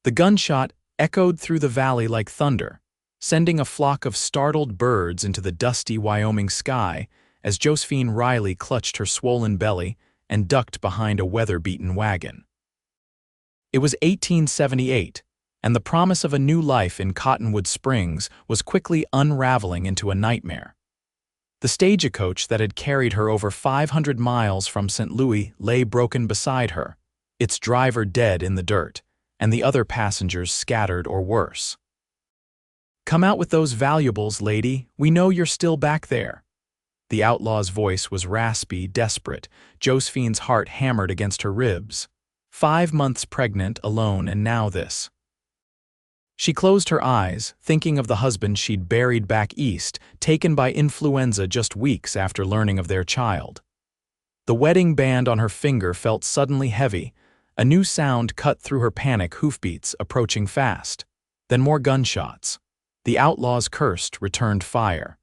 The gunshot echoed through the valley like thunder, sending a flock of startled birds into the dusty Wyoming sky as Josephine Riley clutched her swollen belly and ducked behind a weather-beaten wagon. It was 1878, and the promise of a new life in Cottonwood Springs was quickly unraveling into a nightmare. The stagecoach that had carried her over 500 miles from St. Louis lay broken beside her, its driver dead in the dirt, and the other passengers scattered or worse. "Come out with those valuables, lady. We know you're still back there." The outlaw's voice was raspy, desperate. Josephine's heart hammered against her ribs. 5 months pregnant, alone, and now this. She closed her eyes, thinking of the husband she'd buried back east, taken by influenza just weeks after learning of their child. The wedding band on her finger felt suddenly heavy. A new sound cut through her panic, hoofbeats approaching fast. Then more gunshots. The outlaws cursed, returned fire.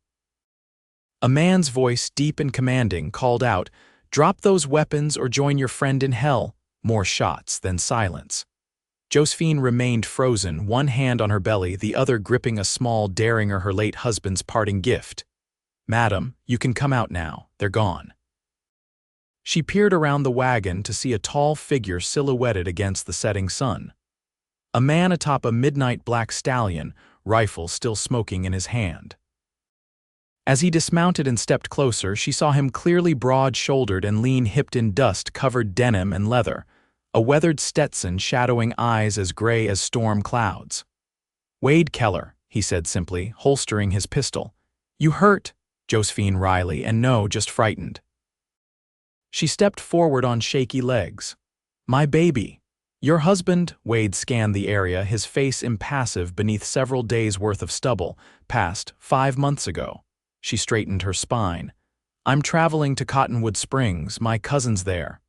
A man's voice, deep and commanding, called out, "Drop those weapons or join your friend in hell." More shots, then silence. Josephine remained frozen, one hand on her belly, the other gripping a small derringer, her late husband's parting gift. "Madam, you can come out now. They're gone." She peered around the wagon to see a tall figure silhouetted against the setting sun. A man atop a midnight black stallion, rifle still smoking in his hand. As he dismounted and stepped closer, she saw him clearly broad-shouldered and lean-hipped in dust-covered denim and leather, a weathered Stetson shadowing eyes as gray as storm clouds. "Wade Keller," he said simply, holstering his pistol. "You hurt, Josephine Riley, and no, just frightened." She stepped forward on shaky legs. "My baby." "Your husband?" Wade scanned the area, his face impassive beneath several days' worth of stubble. "Passed 5 months ago." She straightened her spine. "I'm traveling to Cottonwood Springs. My cousin's there."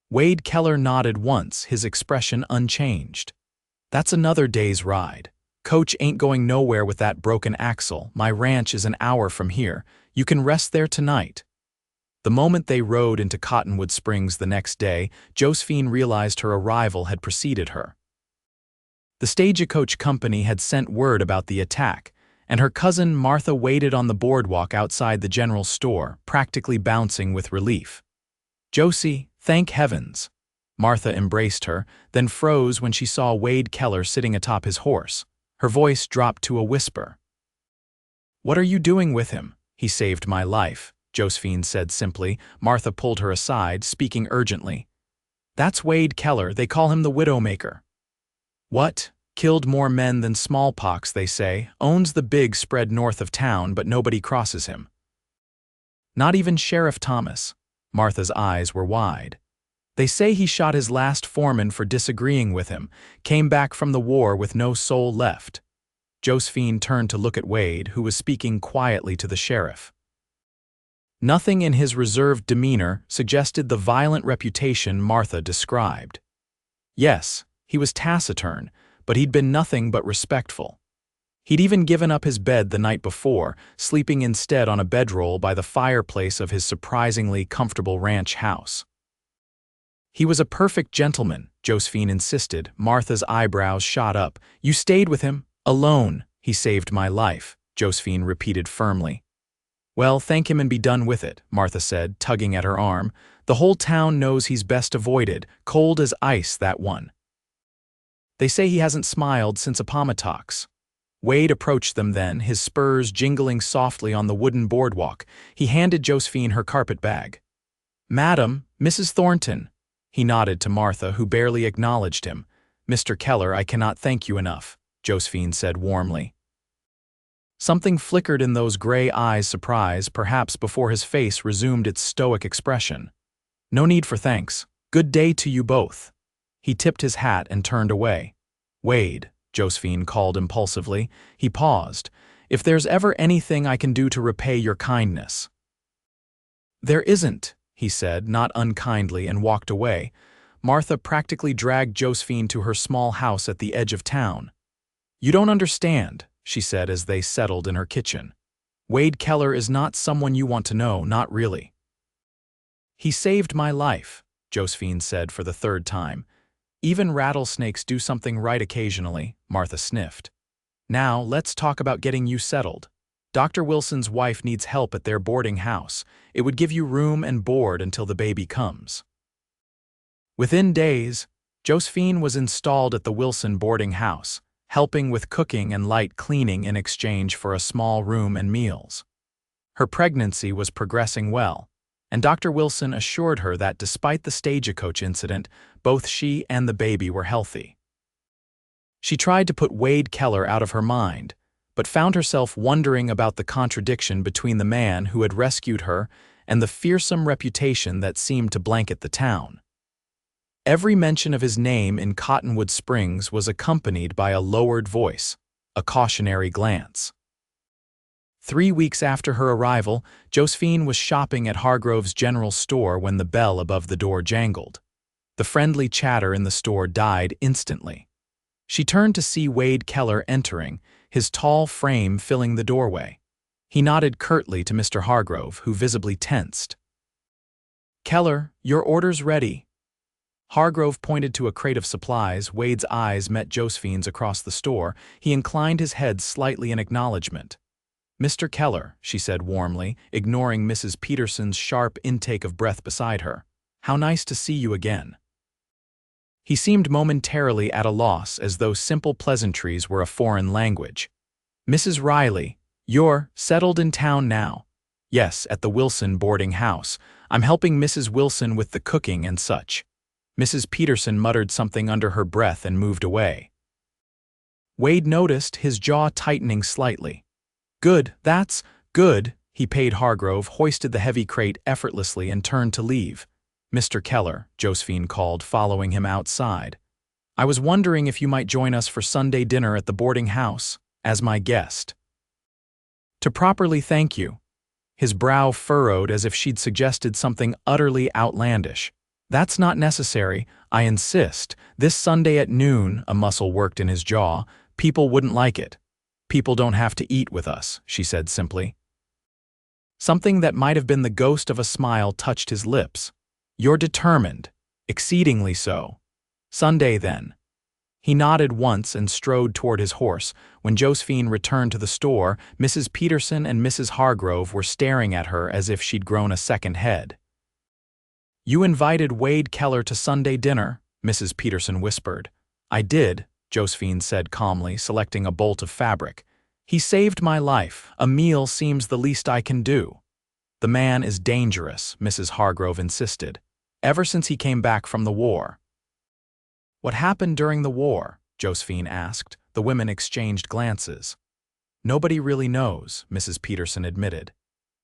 Wade Keller nodded once, his expression unchanged. "That's another day's ride. Coach ain't going nowhere with that broken axle. My ranch is an hour from here. You can rest there tonight." The moment they rode into Cottonwood Springs the next day, Josephine realized her arrival had preceded her. The stagecoach company had sent word about the attack, and her cousin Martha waited on the boardwalk outside the general store, practically bouncing with relief. "Josie, thank heavens." Martha embraced her, then froze when she saw Wade Keller sitting atop his horse. Her voice dropped to a whisper. "What are you doing with him?" "He saved my life," Josephine said simply. Martha pulled her aside, speaking urgently. "That's Wade Keller. They call him the Widowmaker." "What? Killed more men than smallpox, they say. Owns the big spread north of town, but nobody crosses him." "Not even Sheriff Thomas." Martha's eyes were wide. "They say he shot his last foreman for disagreeing with him, came back from the war with no soul left." Josephine turned to look at Wade, who was speaking quietly to the sheriff. Nothing in his reserved demeanor suggested the violent reputation Martha described. Yes, he was taciturn, but he'd been nothing but respectful. He'd even given up his bed the night before, sleeping instead on a bedroll by the fireplace of his surprisingly comfortable ranch house. "He was a perfect gentleman," Josephine insisted. Martha's eyebrows shot up. "You stayed with him? Alone." "He saved my life," Josephine repeated firmly. "Well, thank him and be done with it," Martha said, tugging at her arm. "The whole town knows he's best avoided. Cold as ice, that one. They say he hasn't smiled since Appomattox." Wade approached them then, his spurs jingling softly on the wooden boardwalk. He handed Josephine her carpet bag. "Madam, Mrs. Thornton." He nodded to Martha, who barely acknowledged him. "Mr. Keller, I cannot thank you enough," Josephine said warmly. Something flickered in those gray eyes, surprise, perhaps before his face resumed its stoic expression. "No need for thanks. Good day to you both." He tipped his hat and turned away. "Wade," Josephine called impulsively. He paused. "If there's ever anything I can do to repay your kindness." "There isn't," he said, not unkindly, and walked away. Martha practically dragged Josephine to her small house at the edge of town. "You don't understand," she said as they settled in her kitchen. "Wade Keller is not someone you want to know, not really." "He saved my life," Josephine said for the third time. Even rattlesnakes do something right occasionally, Martha sniffed. Now, let's talk about getting you settled. Dr. Wilson's wife needs help at their boarding house. It would give you room and board until the baby comes. Within days, Josephine was installed at the Wilson boarding house, helping with cooking and light cleaning in exchange for a small room and meals. Her pregnancy was progressing well, and Dr. Wilson assured her that despite the stagecoach incident, both she and the baby were healthy. She tried to put Wade Keller out of her mind, but found herself wondering about the contradiction between the man who had rescued her and the fearsome reputation that seemed to blanket the town. Every mention of his name in Cottonwood Springs was accompanied by a lowered voice, a cautionary glance. 3 weeks after her arrival, Josephine was shopping at Hargrove's general store when the bell above the door jangled. The friendly chatter in the store died instantly. She turned to see Wade Keller entering, his tall frame filling the doorway. He nodded curtly to Mr. Hargrove, who visibly tensed. "Keller, your order's ready." Hargrove pointed to a crate of supplies. Wade's eyes met Josephine's across the store. He inclined his head slightly in acknowledgement. "Mr. Keller," she said warmly, ignoring Mrs. Peterson's sharp intake of breath beside her. "How nice to see you again." He seemed momentarily at a loss, as though simple pleasantries were a foreign language. "Mrs. Riley, you're settled in town now?" "Yes, at the Wilson boarding house. I'm helping Mrs. Wilson with the cooking and such." Mrs. Peterson muttered something under her breath and moved away. Wade noticed, his jaw tightening slightly. "Good, that's good." He paid Hargrove, hoisted the heavy crate effortlessly, and turned to leave. "Mr. Keller," Josephine called, following him outside. "I was wondering if you might join us for Sunday dinner at the boarding house, as my guest." "To properly thank you." His brow furrowed as if she'd suggested something utterly outlandish. "That's not necessary, I insist. This Sunday at noon," a muscle worked in his jaw. "People wouldn't like it." "People don't have to eat with us," she said simply. Something that might have been the ghost of a smile touched his lips. "You're determined. Exceedingly so. Sunday, then." He nodded once and strode toward his horse. When Josephine returned to the store, Mrs. Peterson and Mrs. Hargrove were staring at her as if she'd grown a second head. "You invited Wade Keller to Sunday dinner?" Mrs. Peterson whispered. "I did," Josephine said calmly, selecting a bolt of fabric. "He saved my life. A meal seems the least I can do." "The man is dangerous," Mrs. Hargrove insisted. "Ever since he came back from the war." "What happened during the war?" Josephine asked. The women exchanged glances. "Nobody really knows," Mrs. Peterson admitted.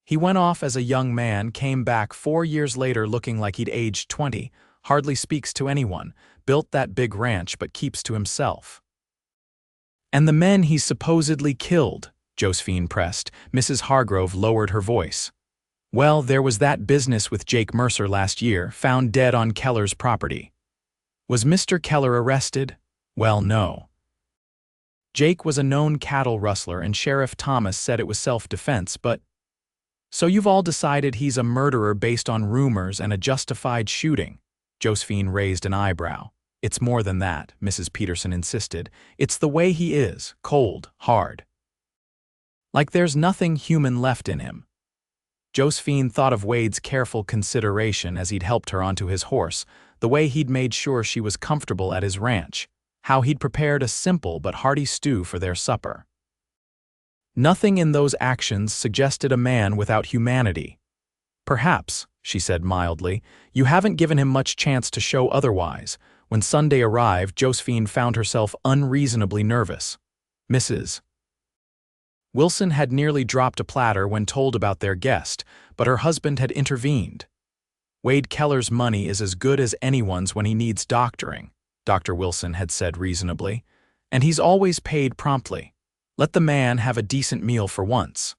"He went off as a young man, came back 4 years later looking like he'd aged 20, hardly speaks to anyone, built that big ranch but keeps to himself." "And the men he supposedly killed," Josephine pressed. Mrs. Hargrove lowered her voice. "Well, there was that business with Jake Mercer last year, found dead on Keller's property." "Was Mr. Keller arrested?" "Well, no. Jake was a known cattle rustler and Sheriff Thomas said it was self-defense, but—" "So you've all decided he's a murderer based on rumors and a justified shooting?" Josephine raised an eyebrow. "It's more than that," Mrs. Peterson insisted. "It's the way he is, cold, hard. Like there's nothing human left in him." Josephine thought of Wade's careful consideration as he'd helped her onto his horse, the way he'd made sure she was comfortable at his ranch, how he'd prepared a simple but hearty stew for their supper. Nothing in those actions suggested a man without humanity. "Perhaps," she said mildly, "you haven't given him much chance to show otherwise." When Sunday arrived, Josephine found herself unreasonably nervous. Mrs. Wilson had nearly dropped a platter when told about their guest, but her husband had intervened. "Wade Keller's money is as good as anyone's when he needs doctoring," Dr. Wilson had said reasonably, "and he's always paid promptly. Let the man have a decent meal for once."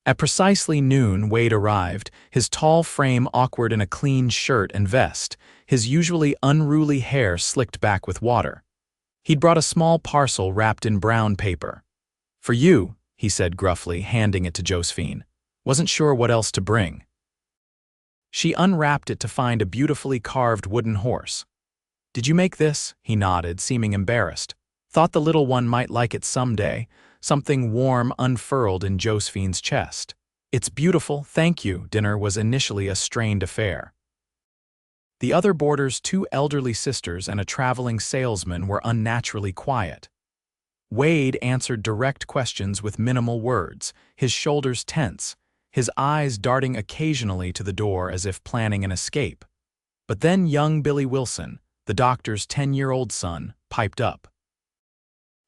At precisely noon, Wade arrived, his tall frame awkward in a clean shirt and vest, his usually unruly hair slicked back with water. He'd brought a small parcel wrapped in brown paper. "For you," he said gruffly, handing it to Josephine. "Wasn't sure what else to bring." She unwrapped it to find a beautifully carved wooden horse. Did you make this? He nodded, seeming embarrassed. Thought the little one might like it someday. Something warm unfurled in Josephine's chest. It's beautiful, thank you. Dinner was initially a strained affair. The other boarders, 2 elderly sisters and a traveling salesman, were unnaturally quiet. Wade answered direct questions with minimal words, his shoulders tense, his eyes darting occasionally to the door as if planning an escape. But then young Billy Wilson, the doctor's 10-year-old son, piped up.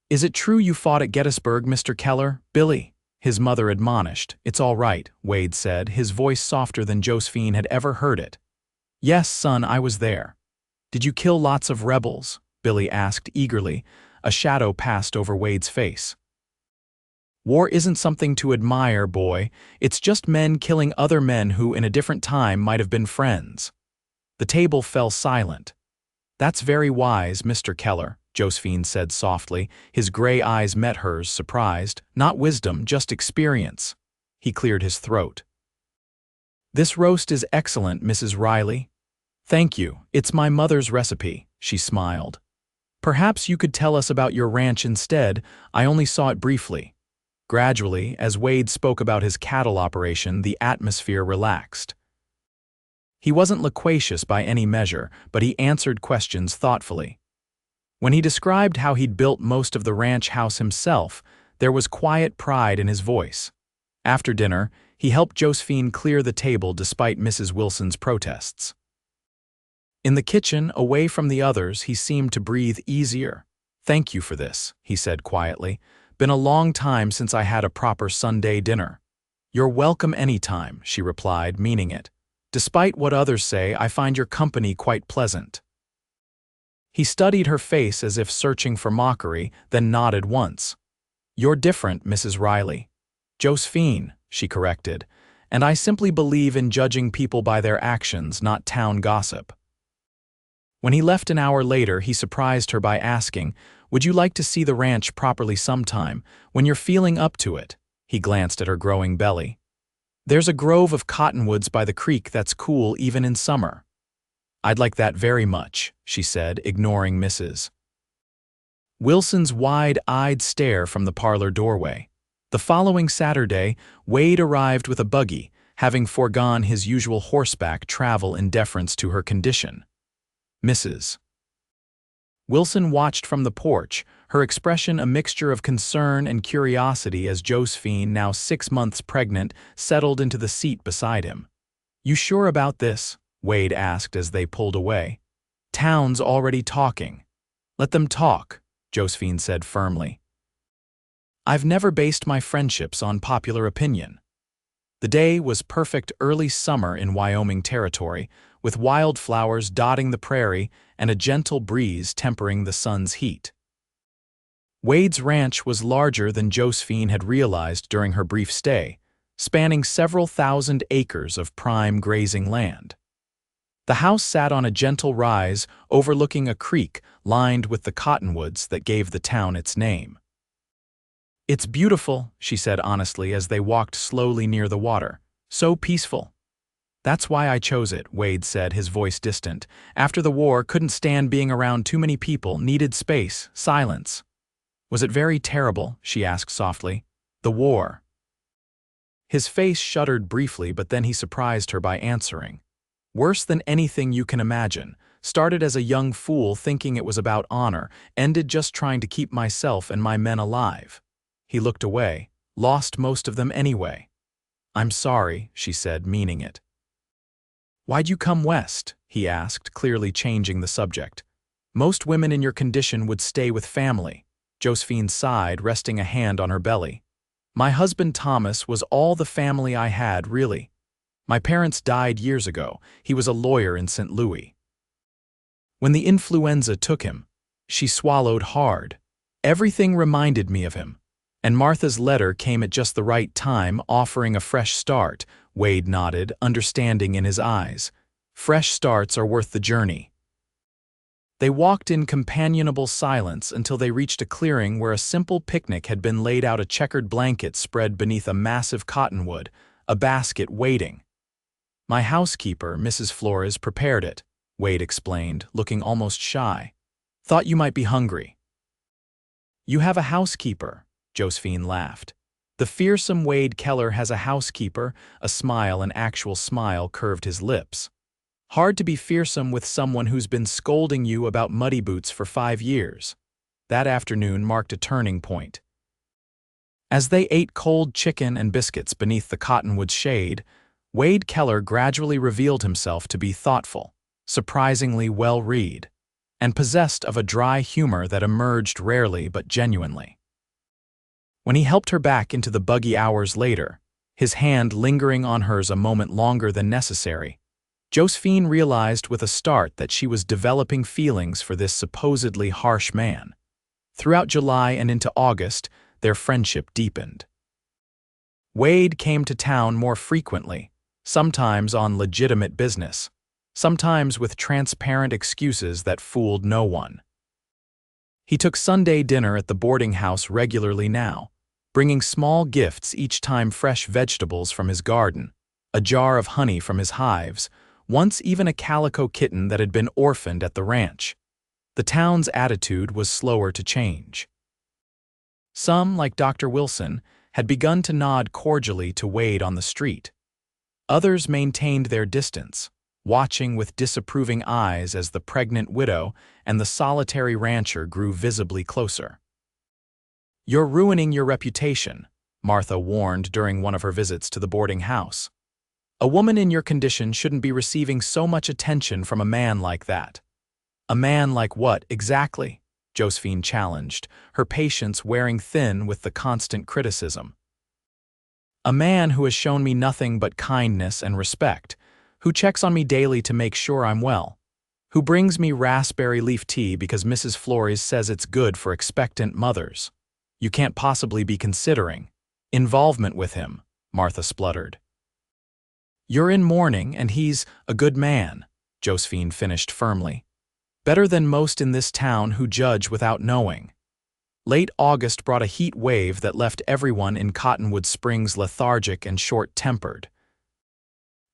"Is it true you fought at Gettysburg, Mr. Keller?" "Billy," his mother admonished. "It's all right," Wade said, his voice softer than Josephine had ever heard it. "Yes, son, I was there." "Did you kill lots of rebels?" Billy asked eagerly. A shadow passed over Wade's face. "War isn't something to admire, boy. It's just men killing other men who, in a different time, might have been friends." The table fell silent. "That's very wise, Mr. Keller," Josephine said softly. His gray eyes met hers, surprised. "Not wisdom, just experience." He cleared his throat. "This roast is excellent, Mrs. Riley." "Thank you. It's my mother's recipe," she smiled. "Perhaps you could tell us about your ranch instead. I only saw it briefly." Gradually, as Wade spoke about his cattle operation, the atmosphere relaxed. He wasn't loquacious by any measure, but he answered questions thoughtfully. When he described how he'd built most of the ranch house himself, there was quiet pride in his voice. After dinner, he helped Josephine clear the table despite Mrs. Wilson's protests. In the kitchen, away from the others, he seemed to breathe easier. "Thank you for this," he said quietly. "Been a long time since I had a proper Sunday dinner." "You're welcome anytime," she replied, meaning it. "Despite what others say, I find your company quite pleasant." He studied her face as if searching for mockery, then nodded once. "You're different, Mrs. Riley." "Josephine," she corrected, "and I simply believe in judging people by their actions, not town gossip." When he left an hour later, he surprised her by asking, "Would you like to see the ranch properly sometime, when you're feeling up to it?" He glanced at her growing belly. "There's a grove of cottonwoods by the creek that's cool even in summer." "I'd like that very much," she said, ignoring Mrs. Wilson's wide-eyed stare from the parlor doorway. The following Saturday, Wade arrived with a buggy, having foregone his usual horseback travel in deference to her condition. Mrs. Wilson watched from the porch, her expression a mixture of concern and curiosity as Josephine, now 6 months pregnant, settled into the seat beside him. "You sure about this?" Wade asked as they pulled away. "Town's already talking." "Let them talk," Josephine said firmly. "I've never based my friendships on popular opinion." The day was perfect early summer in Wyoming territory, with wildflowers dotting the prairie and a gentle breeze tempering the sun's heat. Wade's ranch was larger than Josephine had realized during her brief stay, spanning several thousand acres of prime grazing land. The house sat on a gentle rise overlooking a creek lined with the cottonwoods that gave the town its name. "It's beautiful," she said honestly as they walked slowly near the water. "So peaceful." "That's why I chose it," Wade said, his voice distant. "After the war, couldn't stand being around too many people, needed space, silence." "Was it very terrible?" she asked softly. "The war." His face shuddered briefly, but then he surprised her by answering. "Worse than anything you can imagine. Started as a young fool thinking it was about honor, ended just trying to keep myself and my men alive." He looked away. "Lost most of them anyway." "I'm sorry," she said, meaning it. "Why'd you come west?" he asked, clearly changing the subject. "Most women in your condition would stay with family." Josephine sighed, resting a hand on her belly. "My husband Thomas was all the family I had, really. My parents died years ago. He was a lawyer in St. Louis. When the influenza took him," she swallowed hard. "Everything reminded me of him. And Martha's letter came at just the right time, offering a fresh start." Wade nodded, understanding in his eyes. "Fresh starts are worth the journey." They walked in companionable silence until they reached a clearing where a simple picnic had been laid out, a checkered blanket spread beneath a massive cottonwood, a basket waiting. "My housekeeper, Mrs. Flores, prepared it," Wade explained, looking almost shy. Thought you might be hungry. You have a housekeeper, Josephine laughed. The fearsome Wade Keller has a housekeeper, a smile, an actual smile, curved his lips. Hard to be fearsome with someone who's been scolding you about muddy boots for 5 years. That afternoon marked a turning point. As they ate cold chicken and biscuits beneath the cottonwood shade, Wade Keller gradually revealed himself to be thoughtful, surprisingly well-read, and possessed of a dry humor that emerged rarely but genuinely. When he helped her back into the buggy hours later, his hand lingering on hers a moment longer than necessary, Josephine realized with a start that she was developing feelings for this supposedly harsh man. Throughout July and into August, their friendship deepened. Wade came to town more frequently, sometimes on legitimate business, sometimes with transparent excuses that fooled no one. He took Sunday dinner at the boarding house regularly now, bringing small gifts each time, fresh vegetables from his garden, a jar of honey from his hives, once even a calico kitten that had been orphaned at the ranch. The town's attitude was slower to change. Some, like Dr. Wilson, had begun to nod cordially to Wade on the street. Others maintained their distance, watching with disapproving eyes as the pregnant widow and the solitary rancher grew visibly closer. "You're ruining your reputation," Martha warned during one of her visits to the boarding house. "A woman in your condition shouldn't be receiving so much attention from a man like that." "A man like what, exactly?" Josephine challenged, her patience wearing thin with the constant criticism. "A man who has shown me nothing but kindness and respect, who checks on me daily to make sure I'm well, who brings me raspberry leaf tea because Mrs. Flores says it's good for expectant mothers. You can't possibly be considering involvement with him," Martha spluttered. "You're in mourning and he's a good man," Josephine finished firmly. "Better than most in this town who judge without knowing." Late August brought a heat wave that left everyone in Cottonwood Springs lethargic and short-tempered.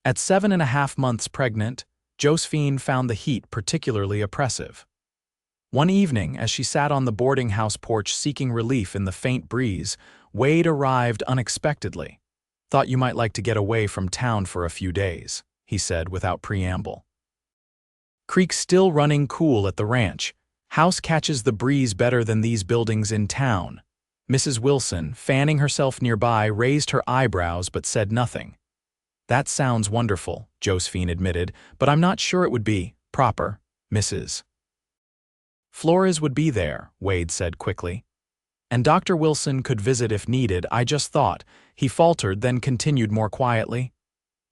At 7.5 months pregnant, Josephine found the heat particularly oppressive. One evening, as she sat on the boarding house porch seeking relief in the faint breeze, Wade arrived unexpectedly. "Thought you might like to get away from town for a few days," he said without preamble. "Creek's still running cool at the ranch. House catches the breeze better than these buildings in town." Mrs. Wilson, fanning herself nearby, raised her eyebrows but said nothing. "That sounds wonderful," Josephine admitted, "but I'm not sure it would be proper, Mrs. Flores would be there," Wade said quickly. "And Dr. Wilson could visit if needed. I just thought," he faltered, then continued more quietly.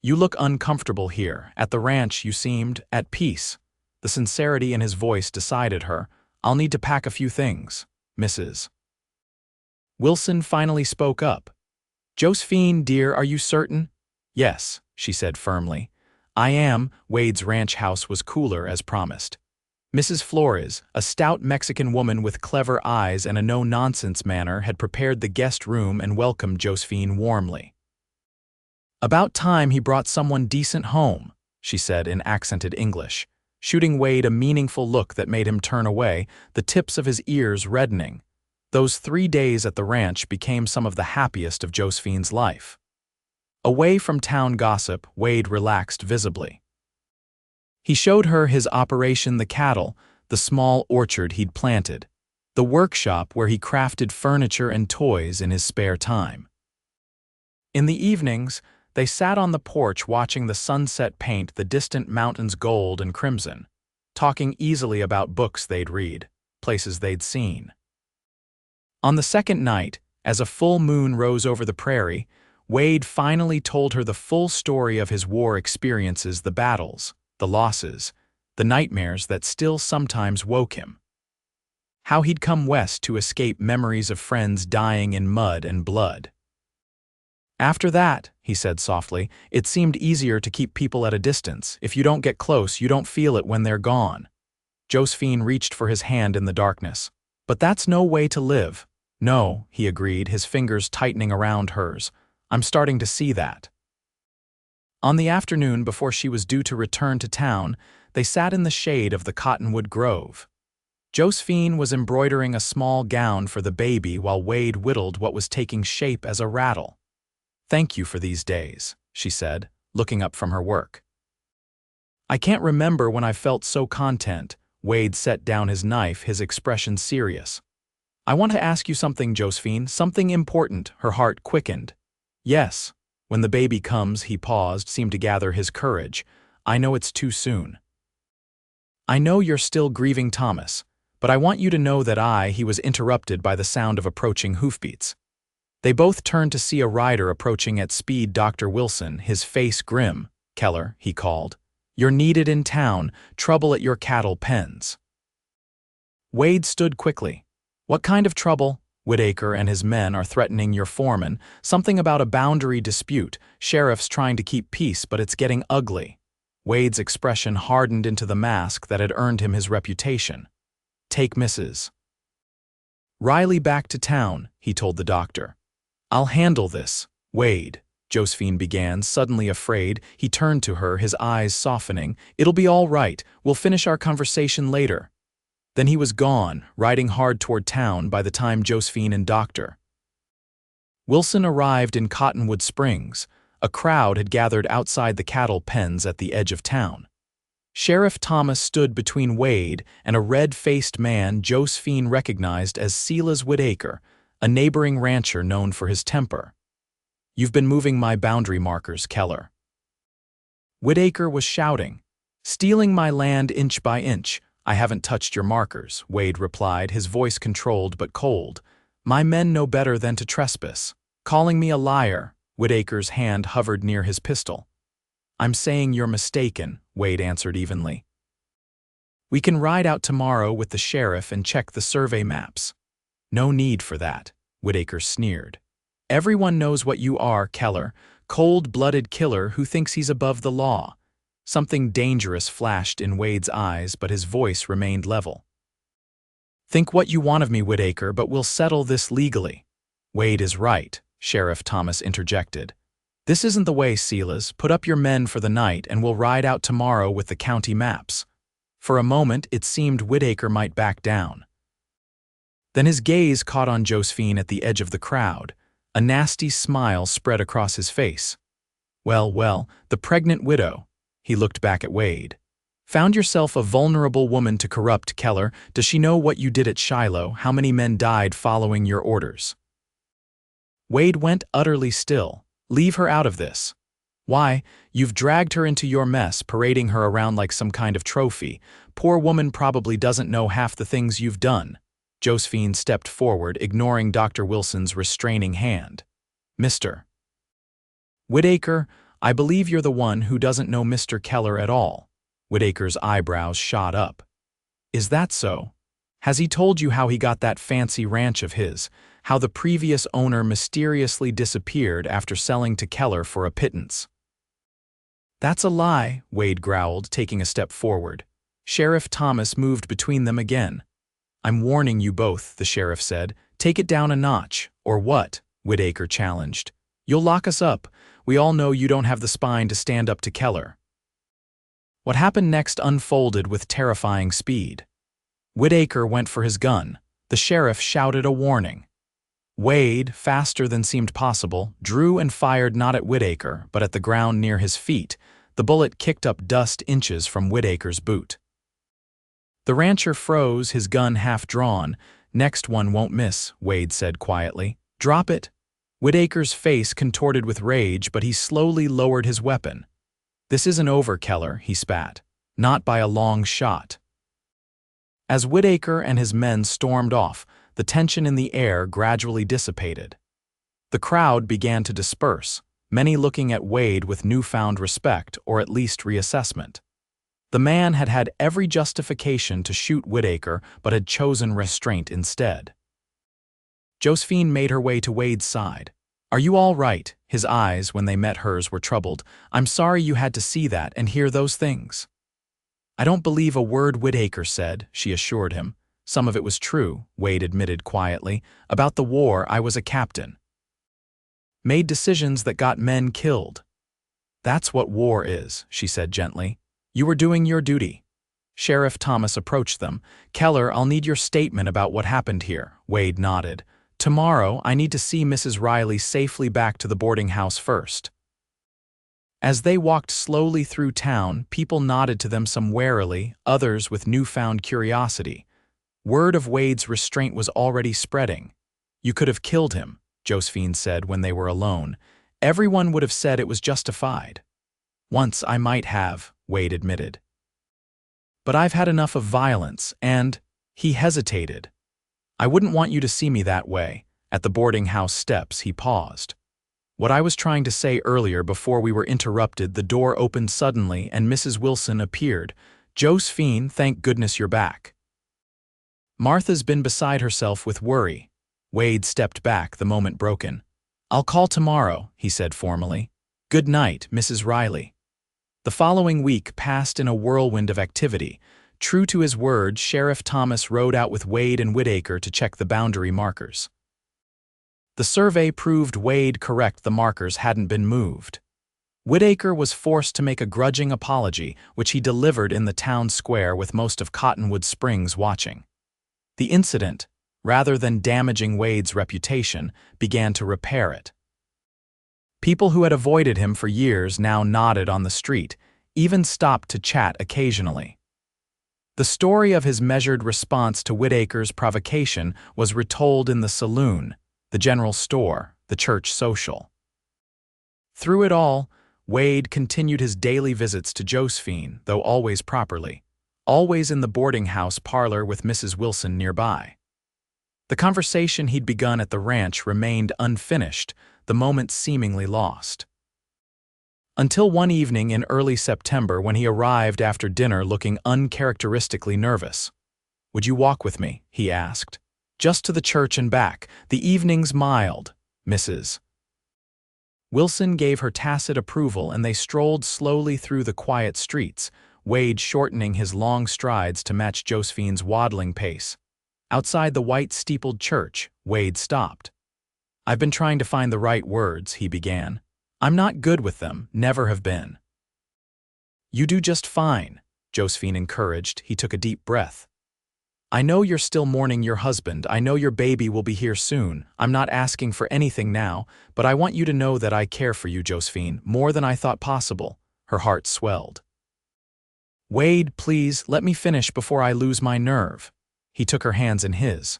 "You look uncomfortable here. At the ranch you seemed at peace." The sincerity in his voice decided her. "I'll need to pack a few things, Mrs. Wilson finally spoke up. "Josephine, dear, are you certain?" "Yes," she said firmly. "I am." Wade's ranch house was cooler as promised. Mrs. Flores, a stout Mexican woman with clever eyes and a no-nonsense manner, had prepared the guest room and welcomed Josephine warmly. "About time he brought someone decent home," she said in accented English, shooting Wade a meaningful look that made him turn away, the tips of his ears reddening. Those 3 days at the ranch became some of the happiest of Josephine's life. Away from town gossip, Wade relaxed visibly. He showed her his operation, the cattle, the small orchard he'd planted, the workshop where he crafted furniture and toys in his spare time. In the evenings, they sat on the porch watching the sunset paint the distant mountains gold and crimson, talking easily about books they'd read, places they'd seen. On the second night, as a full moon rose over the prairie, Wade finally told her the full story of his war experiences, the battles, the losses, the nightmares that still sometimes woke him. How he'd come west to escape memories of friends dying in mud and blood. "After that," he said softly, "it seemed easier to keep people at a distance. If you don't get close, you don't feel it when they're gone." Josephine reached for his hand in the darkness. "But that's no way to live." "No," he agreed, his fingers tightening around hers. "I'm starting to see that." On the afternoon before she was due to return to town, they sat in the shade of the Cottonwood Grove. Josephine was embroidering a small gown for the baby while Wade whittled what was taking shape as a rattle. "Thank you for these days," she said, looking up from her work. "I can't remember when I felt so content." Wade set down his knife, his expression serious. "I want to ask you something, Josephine, something important." Her heart quickened. "Yes." When the baby comes, he paused, seemed to gather his courage. "I know it's too soon. I know you're still grieving Thomas, but I want you to know that he was interrupted by the sound of approaching hoofbeats. They both turned to see a rider approaching at speed. Dr. Wilson, his face grim. "Keller," he called. "You're needed in town. Trouble at your cattle pens." Wade stood quickly. "What kind of trouble?" "Widowmaker and his men are threatening your foreman. Something about a boundary dispute. Sheriff's trying to keep peace, but it's getting ugly." Wade's expression hardened into the mask that had earned him his reputation. "Take Mrs. Riley back to town," he told the doctor. "I'll handle this." "Wade," Josephine began, suddenly afraid. He turned to her, his eyes softening. "It'll be all right. We'll finish our conversation later." Then he was gone, riding hard toward town by the time Josephine and Dr. Wilson arrived in Cottonwood Springs. A crowd had gathered outside the cattle pens at the edge of town. Sheriff Thomas stood between Wade and a red-faced man Josephine recognized as Silas Widowmaker, a neighboring rancher known for his temper. "You've been moving my boundary markers, Keller." Widowmaker was shouting. "Stealing my land inch by inch. I haven't touched your markers," Wade replied, his voice controlled but cold. "My men know better than to trespass." "Calling me a liar." Widowmaker's hand hovered near his pistol. "I'm saying you're mistaken," Wade answered evenly. "We can ride out tomorrow with the sheriff and check the survey maps." "No need for that," Widowmaker sneered. "Everyone knows what you are, Keller, cold-blooded killer who thinks he's above the law." Something dangerous flashed in Wade's eyes, but his voice remained level. "Think what you want of me, Widowmaker, but we'll settle this legally." "Wade is right," Sheriff Thomas interjected. "This isn't the way, Silas. Put up your men for the night and we'll ride out tomorrow with the county maps." For a moment it seemed Widowmaker might back down. Then his gaze caught on Josephine at the edge of the crowd. A nasty smile spread across his face. Well, the pregnant widow." He looked back at Wade. "Found yourself a vulnerable woman to corrupt, Keller. Does she know what you did at Shiloh, how many men died following your orders?" Wade went utterly still. "Leave her out of this." "Why, you've dragged her into your mess, parading her around like some kind of trophy. Poor woman probably doesn't know half the things you've done." Josephine stepped forward, ignoring Dr. Wilson's restraining hand. "Mr. Widowmaker, I believe you're the one who doesn't know Mr. Keller at all." Widowmaker's eyebrows shot up. "Is that so? Has he told you how he got that fancy ranch of his, how the previous owner mysteriously disappeared after selling to Keller for a pittance?" "That's a lie," Wade growled, taking a step forward. Sheriff Thomas moved between them again. "I'm warning you both," the sheriff said. "Take it down a notch." "Or what?" Widowmaker challenged. "You'll lock us up. We all know you don't have the spine to stand up to Keller." What happened next unfolded with terrifying speed. Widowmaker went for his gun. The sheriff shouted a warning. Wade, faster than seemed possible, drew and fired not at Widowmaker, but at the ground near his feet. The bullet kicked up dust inches from Widowmaker's boot. The rancher froze, his gun half drawn. "Next one won't miss," Wade said quietly. "Drop it." Widowmaker's face contorted with rage, but he slowly lowered his weapon. "This isn't over, Keller," he spat. "Not by a long shot." As Widowmaker and his men stormed off, the tension in the air gradually dissipated. The crowd began to disperse, many looking at Wade with newfound respect or at least reassessment. The man had had every justification to shoot Widowmaker, but had chosen restraint instead. Josephine made her way to Wade's side. "Are you all right?" His eyes, when they met hers, were troubled. "I'm sorry you had to see that and hear those things." "I don't believe a word Widowmaker said," she assured him. "Some of it was true," Wade admitted quietly. "About the war, I was a captain. Made decisions that got men killed." "That's what war is," she said gently. You were doing your duty. Sheriff Thomas approached them. Keller, I'll need your statement about what happened here. Wade nodded. Tomorrow, I need to see Mrs. Riley safely back to the boarding house first. As they walked slowly through town, people nodded to them, some warily, others with newfound curiosity. Word of Wade's restraint was already spreading. You could have killed him, Josephine said when they were alone. Everyone would have said it was justified. Once I might have, Wade admitted. But I've had enough of violence, and he hesitated. I wouldn't want you to see me that way. At the boarding house steps, he paused. What I was trying to say earlier before we were interrupted, the door opened suddenly and Mrs. Wilson appeared. Josephine, thank goodness you're back. Martha's been beside herself with worry. Wade stepped back, the moment broken. I'll call tomorrow, he said formally. Good night, Mrs. Riley. The following week passed in a whirlwind of activity. True to his word, Sheriff Thomas rode out with Wade and Widowmaker to check the boundary markers. The survey proved Wade correct, the markers hadn't been moved. Widowmaker was forced to make a grudging apology, which he delivered in the town square with most of Cottonwood Springs watching. The incident, rather than damaging Wade's reputation, began to repair it. People who had avoided him for years now nodded on the street, even stopped to chat occasionally. The story of his measured response to Widowmaker's provocation was retold in the saloon, the general store, the church social. Through it all, Wade continued his daily visits to Josephine, though always properly, always in the boarding house parlor with Mrs. Wilson nearby. The conversation he'd begun at the ranch remained unfinished, the moment seemingly lost. Until one evening in early September when he arrived after dinner looking uncharacteristically nervous. Would you walk with me? He asked. Just to the church and back. The evening's mild, Mrs. Wilson gave her tacit approval and they strolled slowly through the quiet streets, Wade shortening his long strides to match Josephine's waddling pace. Outside the white-steepled church, Wade stopped. I've been trying to find the right words, he began. I'm not good with them, never have been. You do just fine, Josephine encouraged. He took a deep breath. I know you're still mourning your husband. I know your baby will be here soon. I'm not asking for anything now, but I want you to know that I care for you, Josephine, more than I thought possible. Her heart swelled. Wade, please, let me finish before I lose my nerve. He took her hands in his.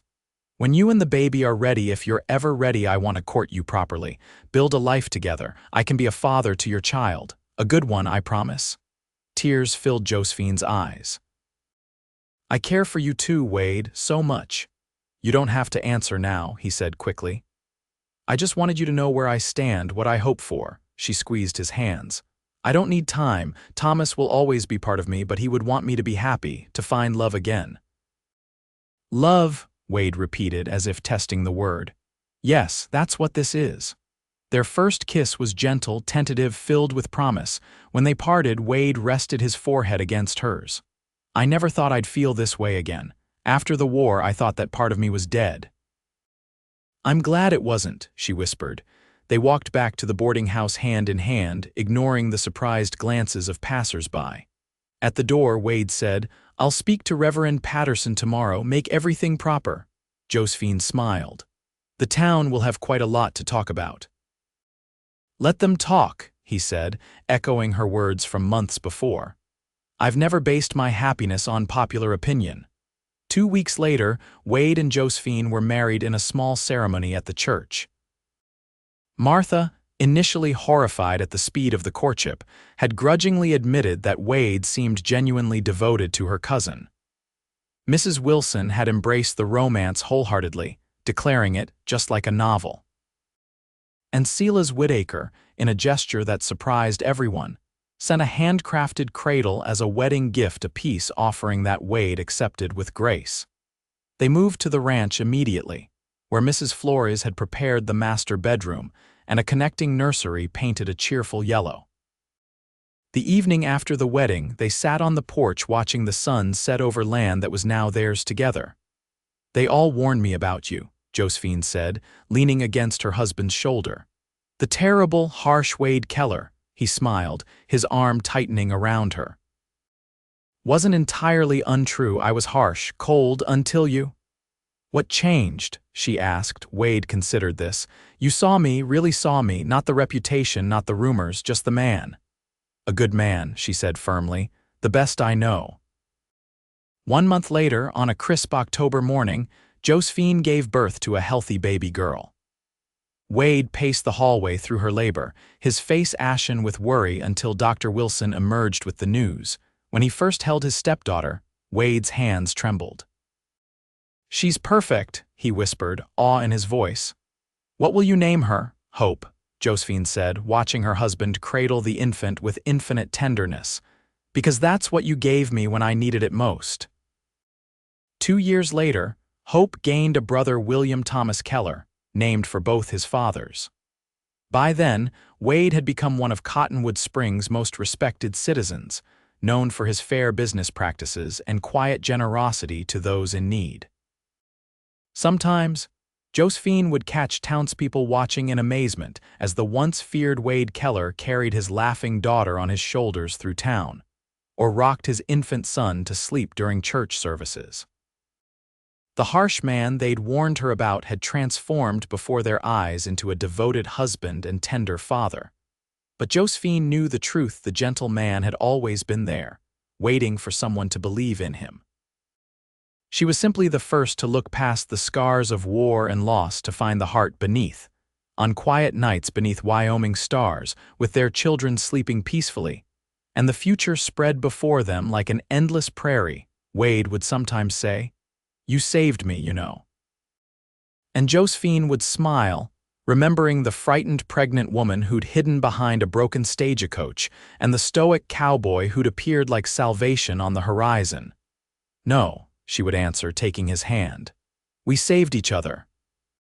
When you and the baby are ready, if you're ever ready, I want to court you properly. Build a life together. I can be a father to your child. A good one, I promise. Tears filled Josephine's eyes. I care for you too, Wade, so much. You don't have to answer now, he said quickly. I just wanted you to know where I stand, what I hope for. She squeezed his hands. I don't need time. Thomas will always be part of me, but he would want me to be happy, to find love again. Love, Wade repeated as if testing the word. Yes, that's what this is. Their first kiss was gentle, tentative, filled with promise. When they parted, Wade rested his forehead against hers. I never thought I'd feel this way again. After the war, I thought that part of me was dead. I'm glad it wasn't, she whispered. They walked back to the boarding house hand in hand, ignoring the surprised glances of passers-by. At the door, Wade said, I'll speak to Reverend Patterson tomorrow, make everything proper. Josephine smiled. The town will have quite a lot to talk about. Let them talk, he said, echoing her words from months before. I've never based my happiness on popular opinion. 2 weeks later, Wade and Josephine were married in a small ceremony at the church. Martha, initially horrified at the speed of the courtship, had grudgingly admitted that Wade seemed genuinely devoted to her cousin. Mrs. Wilson had embraced the romance wholeheartedly, declaring it just like a novel. And Sela's Widowmaker, in a gesture that surprised everyone, sent a handcrafted cradle as a wedding gift apiece, offering that Wade accepted with grace. They moved to the ranch immediately, where Mrs. Flores had prepared the master bedroom, and a connecting nursery painted a cheerful yellow. The evening after the wedding, they sat on the porch watching the sun set over land that was now theirs together. They all warned me about you, Josephine said, leaning against her husband's shoulder. The terrible, harsh Wade Keller, he smiled, his arm tightening around her. Wasn't entirely untrue. I was harsh, cold, until you. What changed? She asked. Wade considered this. You saw me, really saw me, not the reputation, not the rumors, just the man. A good man, she said firmly. The best I know. 1 month later, on a crisp October morning, Josephine gave birth to a healthy baby girl. Wade paced the hallway through her labor, his face ashen with worry until Dr. Wilson emerged with the news. When he first held his stepdaughter, Wade's hands trembled. She's perfect, he whispered, awe in his voice. What will you name her? Hope, Josephine said, watching her husband cradle the infant with infinite tenderness. Because that's what you gave me when I needed it most. 2 years later, Hope gained a brother, William Thomas Keller, named for both his fathers. By then, Wade had become one of Cottonwood Springs' most respected citizens, known for his fair business practices and quiet generosity to those in need. Sometimes, Josephine would catch townspeople watching in amazement as the once feared Wade Keller carried his laughing daughter on his shoulders through town, or rocked his infant son to sleep during church services. The harsh man they'd warned her about had transformed before their eyes into a devoted husband and tender father. But Josephine knew the truth. The gentle man had always been there, waiting for someone to believe in him. She was simply the first to look past the scars of war and loss to find the heart beneath. On quiet nights beneath Wyoming stars, with their children sleeping peacefully, and the future spread before them like an endless prairie, Wade would sometimes say, "You saved me, you know." And Josephine would smile, remembering the frightened pregnant woman who'd hidden behind a broken stagecoach and the stoic cowboy who'd appeared like salvation on the horizon. "No," she would answer, taking his hand. "We saved each other.